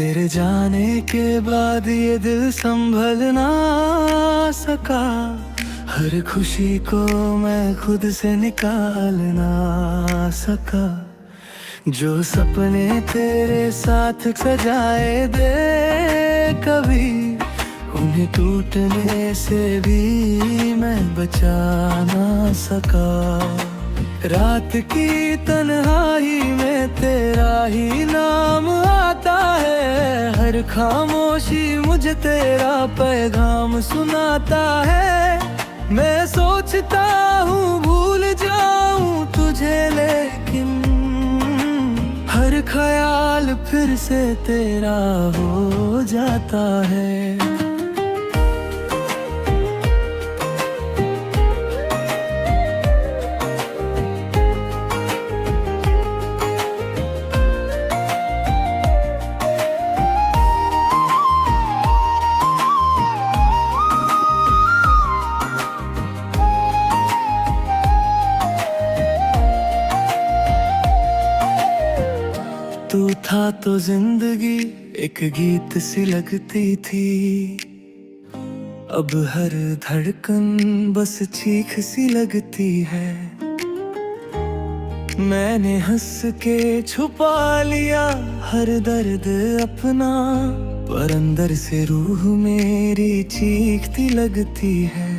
तेरे जाने के बाद ये दिल संभल ना सका। हर खुशी को मैं खुद से निकाल ना सका। जो सपने तेरे साथ सजाए दे कभी, उन्हें टूटने से भी मैं बचा ना सका। रात की तन्हाई में तेरा ही नाम आता है। हर खामोशी मुझे तेरा पैगाम सुनाता है। मैं सोचता हूँ भूल जाऊं तुझे, लेकिन हर ख्याल फिर से तेरा हो जाता है। तू था तो जिंदगी एक गीत सी लगती थी। अब हर धड़कन बस चीख सी लगती है। मैंने हंस के छुपा लिया हर दर्द अपना, पर अंदर से रूह मेरी चीखती लगती है।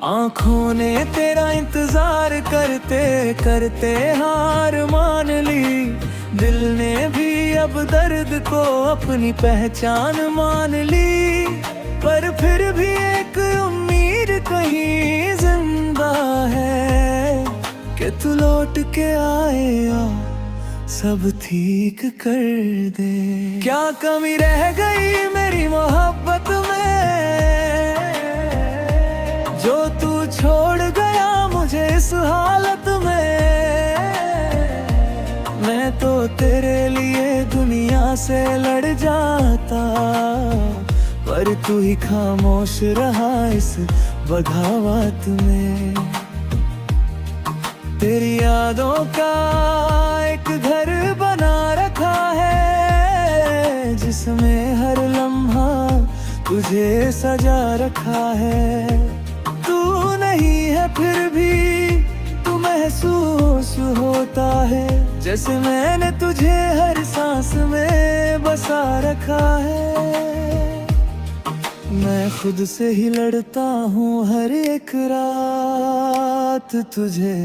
आँखों ने तेरा इंतजार करते करते हार मान ली। दिल ने भी अब दर्द को अपनी पहचान मान ली। पर फिर भी एक उम्मीद कहीं जिंदा है कि तू लौट के आए और सब ठीक कर दे। क्या कमी रह गई मेरी मोहब्बत में, जो तू छोड़ गया मुझे इस हालत में। मैं तो तेरे लिए दुनिया से लड़ जाता, पर तू ही खामोश रहा इस बगावत में। तेरी यादों का एक घर बना रखा है, जिसमें हर लम्हा तुझे सजा रखा है। तू नहीं है फिर भी तू महसूस होता है, जैसे मैंने तुझे हर सांस में बसा रखा है। मैं खुद से ही लड़ता हूँ हर एक रात, तुझे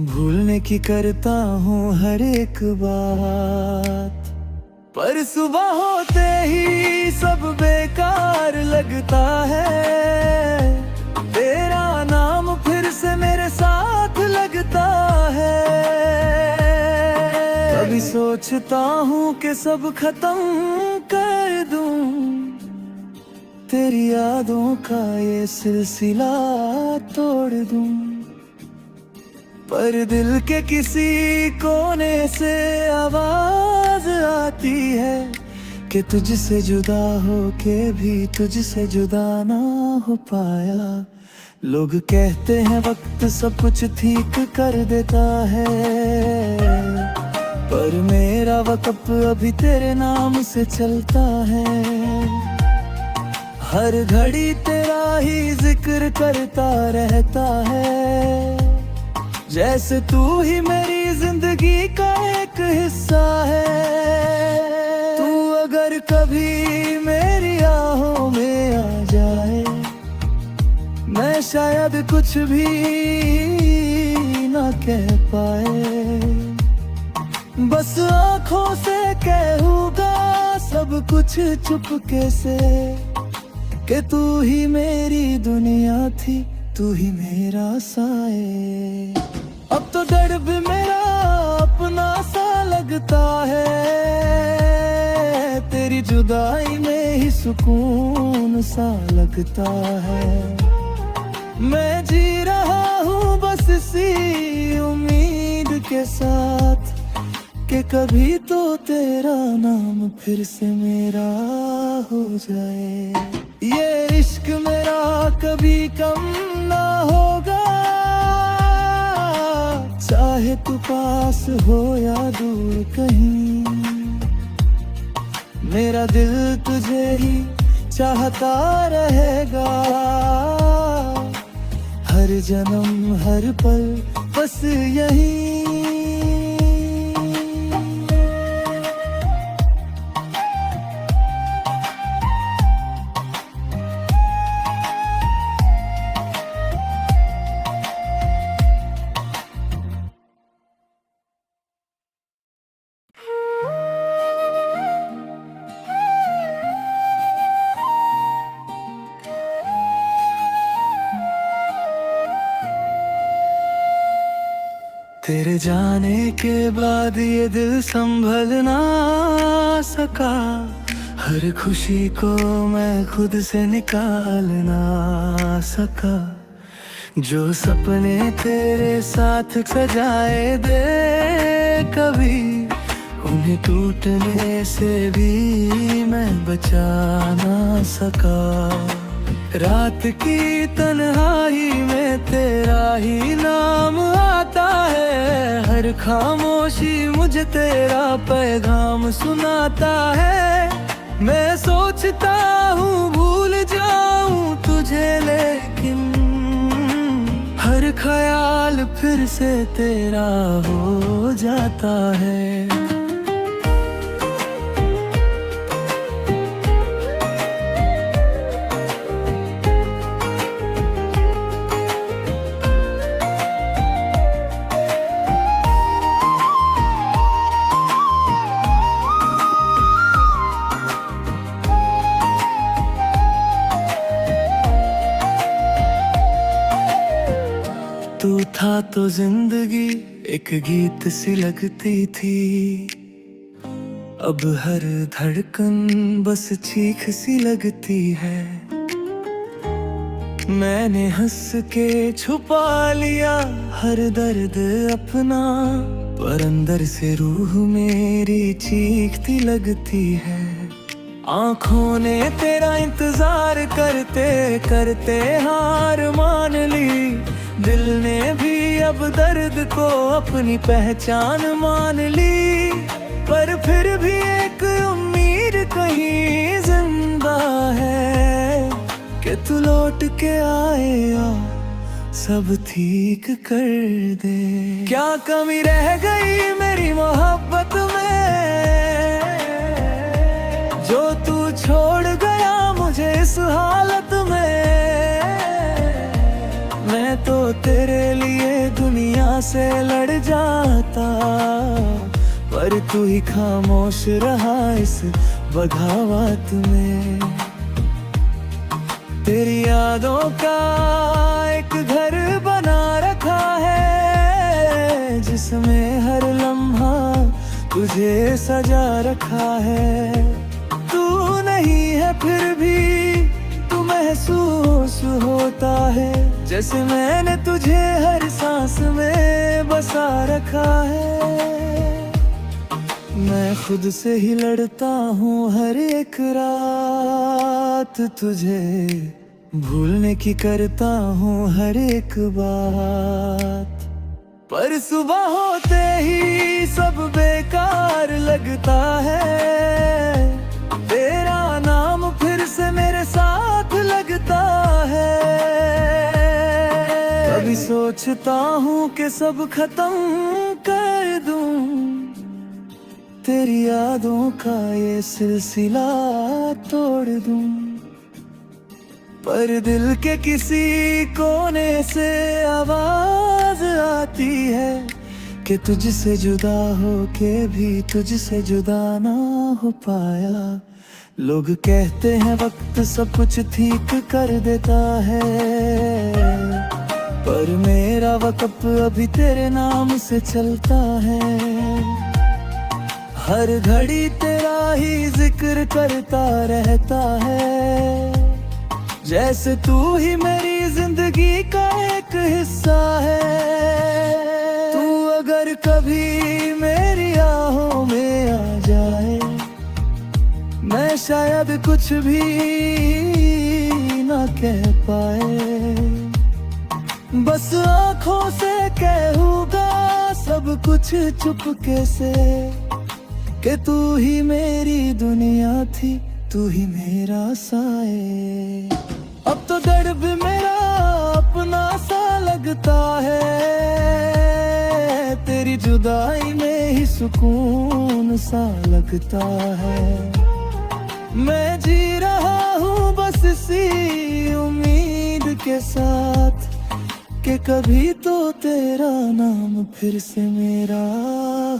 भूलने की करता हूँ हर एक बात। पर सुबह होते ही सब बेकार लगता है। तेरा नाम फिर से मेरे साथ लगता है। कभी सोचता हूँ कि सब खत्म कर दूं, तेरी यादों का ये सिलसिला तोड़ दूं। पर दिल के किसी कोने से आवाज आती है कि तुझसे जुदा हो के भी तुझसे जुदा ना हो पाया। लोग कहते हैं वक्त सब कुछ ठीक कर देता है, पर मेरा वक्त अभी तेरे नाम से चलता है। हर घड़ी तेरा ही जिक्र करता रहता है, जैसे तू ही मेरी जिंदगी का एक हिस्सा है। तू अगर कभी मेरी आहों में आ जाए, मैं शायद कुछ भी ना कह पाए। बस आँखों से कहूँगा सब कुछ चुपके से, कि तू ही मेरी दुनिया थी, तू ही मेरा साए। अब तो डर भी मेरा अपना सा लगता है, तेरी जुदाई में ही सुकून सा लगता है। मैं जी रहा हूँ बस इसी उम्मीद के साथ, कि कभी तो तेरा नाम फिर से मेरा हो जाए। ये इश्क मेरा कभी कम ना होगा, चाहे तू पास हो या दूर कहीं। मेरा दिल तुझे ही चाहता रहेगा, हर जन्म हर पल बस यही। तेरे जाने के बाद ये दिल संभल ना सका, हर खुशी को मैं खुद से निकाल ना सका। जो सपने तेरे साथ सजाए दे कभी, उन्हें टूटने से भी मैं बचा ना सका। रात की तन्हाई में तेरा ही नाम आता है, हर खामोशी मुझे तेरा पैगाम सुनाता है। मैं सोचता हूँ भूल जाऊँ तुझे, लेकिन हर ख्याल फिर से तेरा हो जाता है। तू था तो जिंदगी एक गीत सी लगती थी, अब हर धड़कन बस चीख सी लगती है। मैंने हंस के छुपा लिया हर दर्द अपना, पर अंदर से रूह मेरी चीखती लगती है। आँखों ने तेरा इंतजार करते करते हार मान ली, दिल ने भी अब दर्द को अपनी पहचान मान ली। पर फिर भी एक उम्मीद कहीं जिंदा है, कि तू लौट के आए और सब ठीक कर दे। क्या कमी रह गई मेरी मोहब्बत में, जो तू छोड़ गया मुझे इस हालत में। मैं तो तेरे लिए दुनिया से लड़ जाता, पर तू ही खामोश रहा इस बगावत में। तेरी यादों का एक घर बना रखा है, जिसमें हर लम्हा तुझे सजा रखा है। तू नहीं है फिर भी तू महसूस होता है, जैसे मैंने तुझे हर सांस में बसा रखा है। मैं खुद से ही लड़ता हूँ हर एक रात, तुझे भूलने की करता हूँ हर एक बात। पर सुबह होते ही सब बेकार लगता है, तेरा नाम फिर से मेरे साथ लगता है। कभी सोचता हूँ कि सब खत्म कर दूं, तेरी यादों का ये सिलसिला तोड़ दूं। पर दिल के किसी कोने से आवाज आती है, कि तुझसे जुदा हो के भी तुझसे जुदा ना हो पाया। लोग कहते हैं वक्त सब कुछ ठीक कर देता है, पर मेरा वक्त अभी तेरे नाम से चलता है। हर घड़ी तेरा ही जिक्र करता रहता है, जैसे तू ही मेरी जिंदगी का एक हिस्सा है। तू अगर कभी मेरी आहों में आ जाए, मैं शायद कुछ भी ना कह पाए, बस आँखों से कहूँगा सब कुछ चुपके से। कि तू ही मेरी दुनिया थी, तू ही मेरा साए। अब तो दर्द भी मेरा अपना सा लगता है, तेरी जुदाई में ही सुकून सा लगता है। मैं जी रहा हूँ बस इसी उम्मीद के साथ कि कभी तो तेरा नाम फिर से मेरा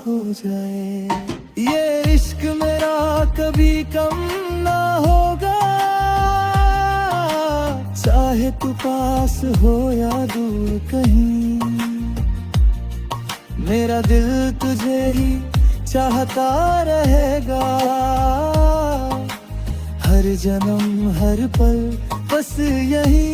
हो जाए। ये इश्क मेरा कभी कम ना होगा, चाहे तू पास हो या दूर कहीं। मेरा दिल तुझे ही चाहता रहेगा, हर जन्म हर पल बस यही।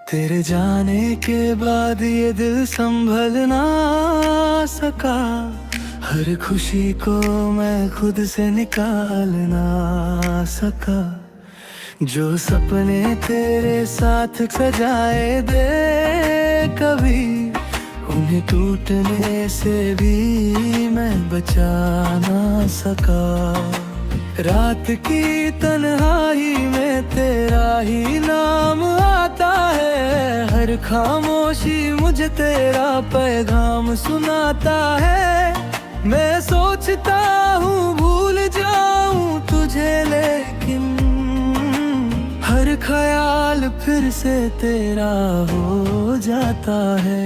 तेरे जाने के बाद ये दिल संभल ना सका, हर खुशी को मैं खुद से निकाल ना सका। जो सपने तेरे साथ सजाए दे कभी, उन्हें टूटने से भी मैं बचा ना सका। रात की तन्हाई में तेरा ही नाम आता है, हर खामोशी मुझे तेरा पैगाम सुनाता है। मैं सोचता हूँ भूल जाऊं तुझे, लेकिन हर ख्याल फिर से तेरा हो जाता है।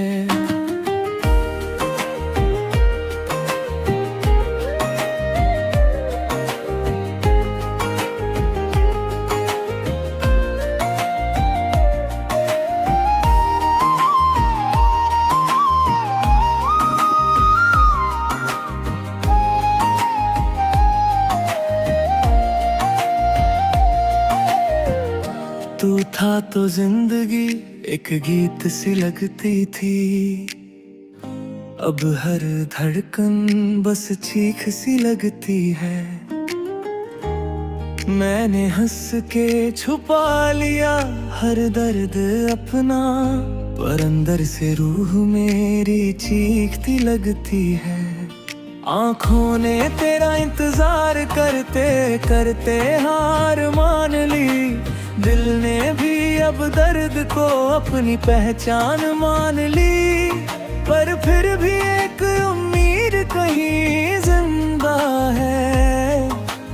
तू था तो जिंदगी एक गीत सी लगती थी, अब हर धड़कन बस चीख सी लगती है। मैंने हंस के छुपा लिया हर दर्द अपना, पर अंदर से रूह मेरी चीखती लगती है। आँखों ने तेरा इंतजार करते करते हार मान ली, दिल ने भी अब दर्द को अपनी पहचान मान ली। पर फिर भी एक उम्मीद कहीं जिंदा है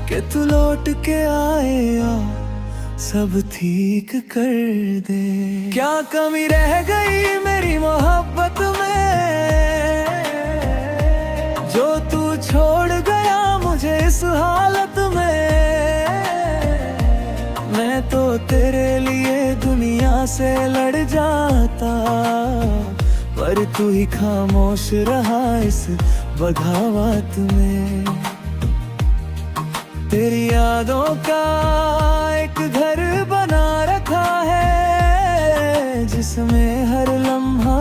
कि तू लौट के आए और सब ठीक कर दे। क्या कमी रह गई मेरी मोहब्बत में, जो तू छोड़ गया मुझे इस हालत में। मैं तो तेरे लिए दुनिया से लड़ जाता, पर तू ही खामोश रहा इस बगावत में। तेरी यादों का एक घर बना रखा है, जिसमें हर लम्हा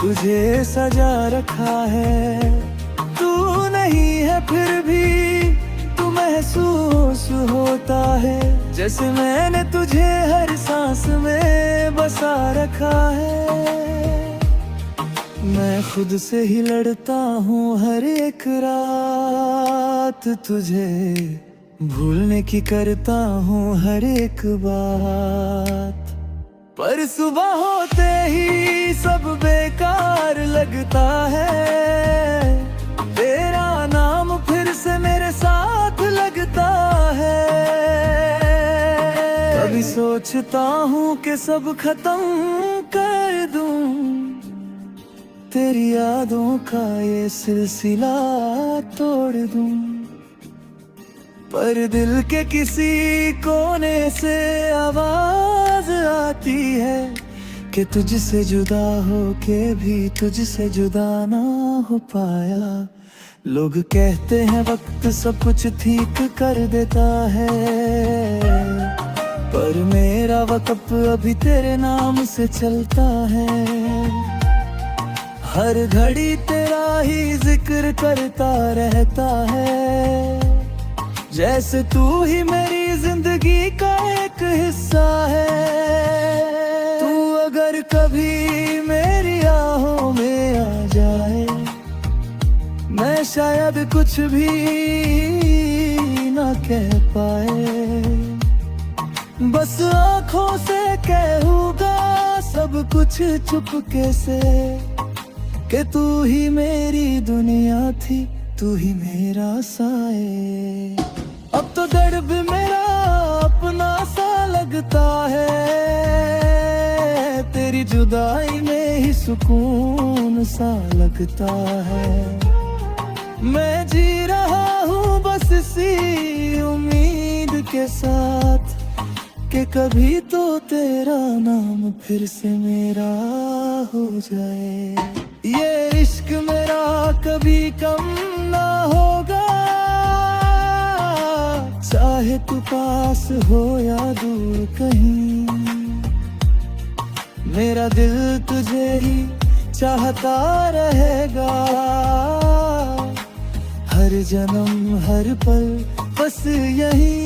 तुझे सजा रखा है। तू नहीं है फिर भी तू महसूस होता है, जैसे मैंने तुझे हर सांस में बसा रखा है। मैं खुद से ही लड़ता हूँ हर एक रात, तुझे भूलने की करता हूँ हर एक बात। पर सुबह होते ही सब बेकार लगता है, तेरा नाम फिर से मेरे साथ लगता है। कभी सोचता हूँ कि सब खत्म कर दूं, तेरी यादों का ये सिलसिला तोड़ दूं। पर दिल के किसी कोने से आवाज आती है कि तुझसे जुदा हो के भी तुझसे जुदा ना हो पाया। लोग कहते हैं वक्त सब कुछ ठीक कर देता है, पर मेरा वक्त अभी तेरे नाम से चलता है। हर घड़ी तेरा ही जिक्र करता रहता है, जैसे तू ही मेरी जिंदगी का एक हिस्सा है। तू अगर कभी मेरी आहों में आ जाए, मैं शायद कुछ भी ना कह पाए, बस आँखों से कहूँगा सब कुछ चुपके से, कि तू ही मेरी दुनिया थी, तू ही मेरा साए। अब तो दर्द भी मेरा अपना सा लगता है, तेरी जुदाई में ही सुकून सा लगता है। मैं जी रहा हूँ बस इसी उम्मीद के साथ, कि कभी तो तेरा नाम फिर से मेरा हो जाए। ये इश्क मेरा कभी कम ना होगा, चाहे तू पास हो या दूर कहीं। मेरा दिल तुझे ही चाहता रहेगा, हर जन्म हर पल बस यही।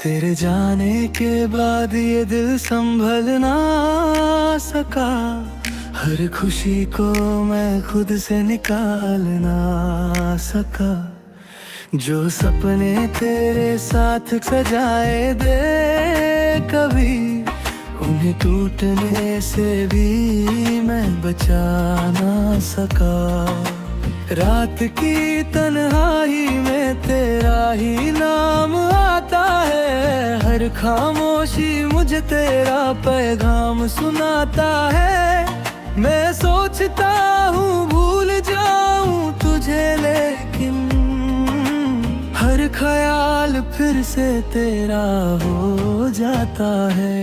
तेरे जाने के बाद ये दिल संभल ना सका, हर खुशी को मैं खुद से निकाल ना सका। जो सपने तेरे साथ सजाए दे कभी, उन्हें टूटने से भी मैं बचा ना सका। रात की तन्हाई में तेरा ही नाम आता है, हर खामोशी मुझे तेरा पैगाम सुनाता है। मैं सोचता हूँ भूल जाऊँ तुझे, लेकिन हर ख्याल फिर से तेरा हो जाता है।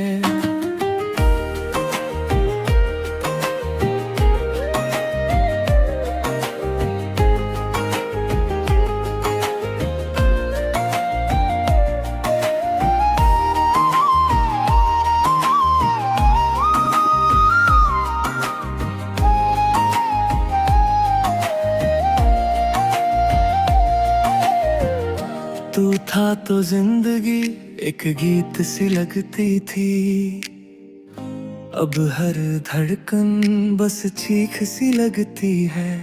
तू था तो जिंदगी एक गीत सी लगती थी, अब हर धड़कन बस चीख सी लगती है।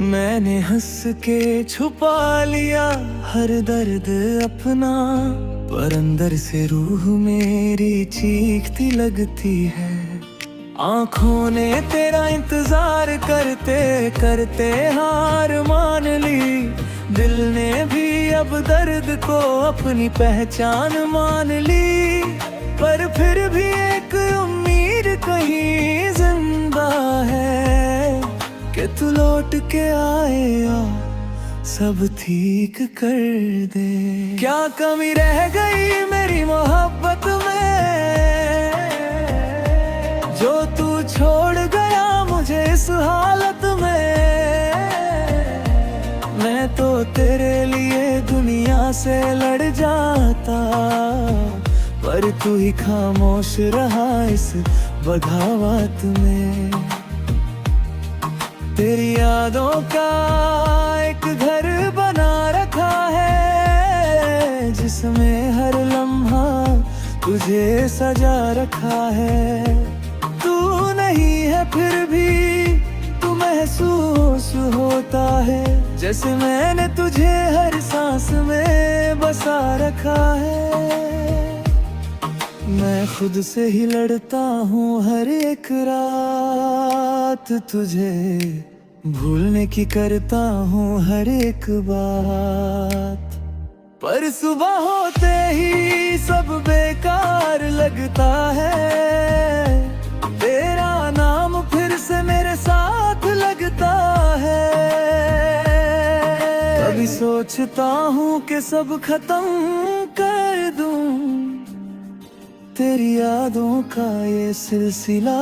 मैंने हंस के छुपा लिया हर दर्द अपना, पर अंदर से रूह मेरी चीखती लगती है। आँखों ने तेरा इंतजार करते करते हार मान ली, दिल ने भी अब दर्द को अपनी पहचान मान ली। पर फिर भी एक उम्मीद कहीं जिंदा है, कि तू लौट के आए और सब ठीक कर दे। क्या कमी रह गई मेरी मोहब्बत में, जो तू छोड़ गया मुझे इस हालत में। मैं तो तेरे लिए दुनिया से लड़ जाता, पर तू ही खामोश रहा इस बगावत में। तेरी यादों का एक घर बना रखा है, जिसमें हर लम्हा तुझे सजा रखा है। तू नहीं है फिर भी तू महसूस होता है, जैसे मैंने तुझे हर सांस में बसा रखा है। मैं खुद से ही लड़ता हूँ हर एक रात तुझे भूलने की करता हूँ हर एक बात, पर सुबह होते ही सब बेकार लगता है। तेरा नाम फिर से मेरे साथ लगता है। कभी सोचता हूँ कि सब खत्म कर दूं, तेरी यादों का ये सिलसिला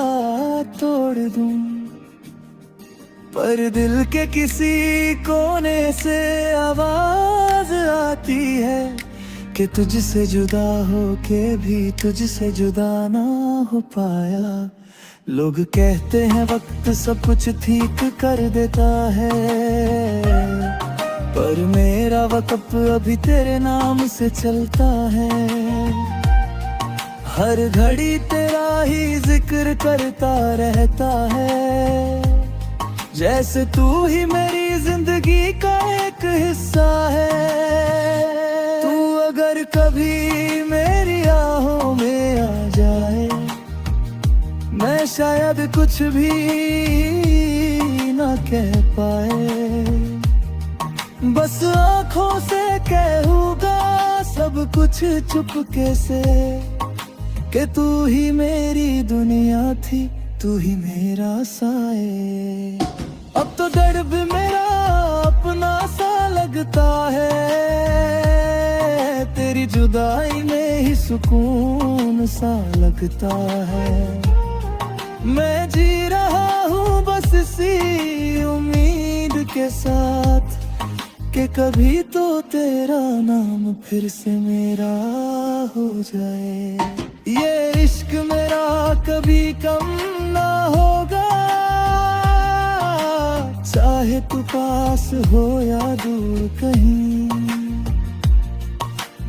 तोड़ दूं, पर दिल के किसी कोने से आवाज आती है कि तुझसे जुदा हो के भी तुझसे जुदा ना हो पाया। लोग कहते हैं वक्त सब कुछ ठीक कर देता है, पर मेरा वक्त अभी तेरे नाम से चलता है। हर घड़ी तेरा ही जिक्र करता रहता है, जैसे तू ही मेरी जिंदगी का एक हिस्सा है। तू अगर कभी मेरी आहों में आ जाए, मैं शायद कुछ भी ना कह पाए, बस आँखों से कहूँगा सब कुछ चुपके से, कि तू ही मेरी दुनिया थी, तू ही मेरा साए। अब तो दर्द भी मेरा अपना सा लगता है, तेरी जुदाई में ही सुकून सा लगता है। मैं जी रहा हूँ बस इसी उम्मीद के साथ, कि कभी तो तेरा नाम फिर से मेरा हो जाए। ये इश्क मेरा कभी कम ना होगा, चाहे तू पास हो या दूर कहीं।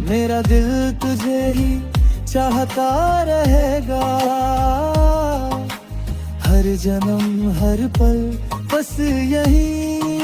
मेरा दिल तुझे ही चाहता रहेगा, हर जन्म हर पल बस यही।